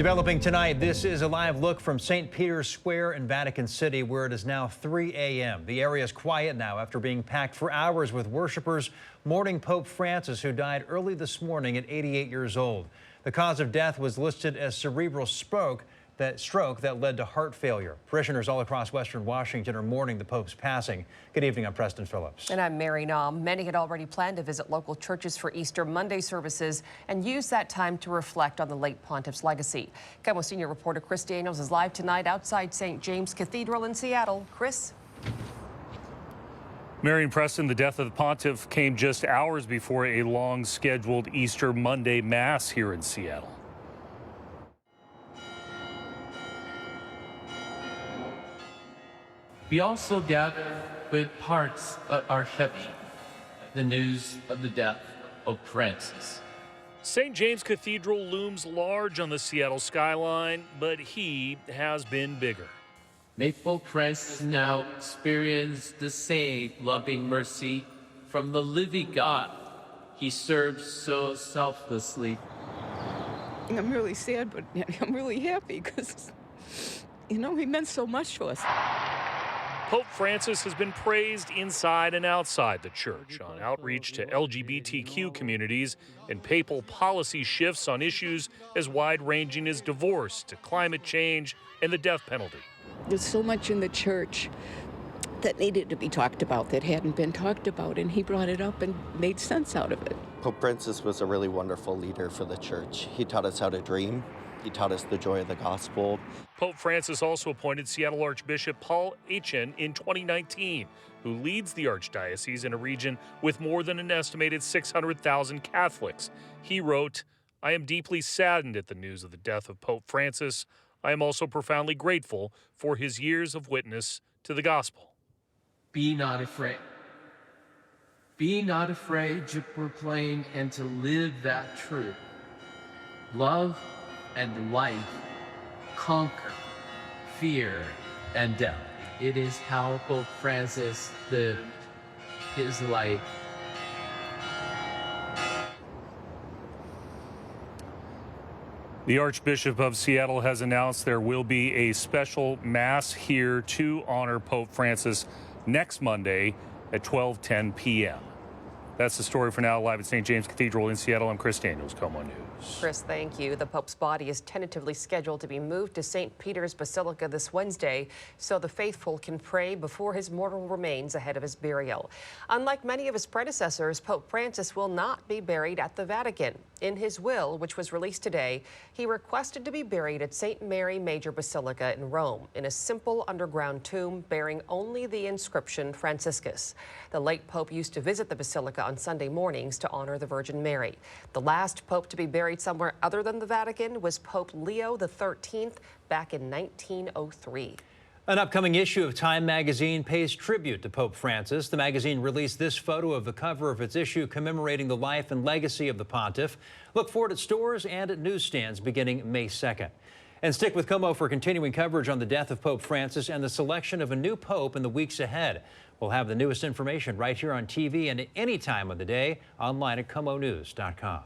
Developing tonight, this is a live look from St. Peter's Square in Vatican City, where it is now 3 a.m. The area is quiet now after being packed for hours with worshipers mourning Pope Francis, who died early this morning at 88 years old. The cause of death was listed as cerebral stroke that led to heart failure. Parishioners all across Western Washington are mourning the Pope's passing. Good evening, I'm Preston Phillips. And I'm Mary Naum. Many had already planned to visit local churches for Easter Monday services and use that time to reflect on the late pontiff's legacy. KOMO senior reporter Chris Daniels is live tonight outside St. James Cathedral in Seattle. Chris? Mary and Preston, the death of the pontiff came just hours before a long-scheduled Easter Monday Mass here in Seattle. We also gather with hearts that are heavy, the news of the death of Francis. St. James Cathedral looms large on the Seattle skyline, but he has been bigger. May Pope Francis now experience the same loving mercy from the living God he serves so selflessly. I'm really sad, but I'm really happy because, he meant so much to us. Pope Francis has been praised inside and outside the church on outreach to LGBTQ communities and papal policy shifts on issues as wide-ranging as divorce to climate change and the death penalty. There's so much in the church that needed to be talked about that hadn't been talked about, and he brought it up and made sense out of it. Pope Francis was a really wonderful leader for the church. He taught us how to dream. He taught us the joy of the gospel. Pope Francis also appointed Seattle Archbishop Paul Aitchen in 2019, who leads the archdiocese in a region with more than an estimated 600,000 Catholics. He wrote, "I am deeply saddened at the news of the death of Pope Francis. I am also profoundly grateful for his years of witness to the gospel." Be not afraid. Be not afraid to proclaim and to live that truth. Love and life conquer fear and death. It is how Pope Francis lived his life. The Archbishop of Seattle has announced there will be a special Mass here to honor Pope Francis next Monday at 12:10 p.m. That's the story for now. Live at St. James Cathedral in Seattle, I'm Chris Daniels, KOMO News. Chris, thank you. The Pope's body is tentatively scheduled to be moved to St. Peter's Basilica this Wednesday so the faithful can pray before his mortal remains ahead of his burial. Unlike many of his predecessors, Pope Francis will not be buried at the Vatican. In his will, which was released today, he requested to be buried at St. Mary Major Basilica in Rome in a simple underground tomb bearing only the inscription Franciscus. The late Pope used to visit the Basilica on Sunday mornings to honor the Virgin Mary. The last Pope to be buried somewhere other than the Vatican was Pope Leo XIII back in 1903. An upcoming issue of Time magazine pays tribute to Pope Francis. The magazine released this photo of the cover of its issue commemorating the life and legacy of the pontiff. Look for it at stores and at newsstands beginning May 2nd. And stick with KOMO for continuing coverage on the death of Pope Francis and the selection of a new pope in the weeks ahead. We'll have the newest information right here on TV and at any time of the day online at KOMOnews.com.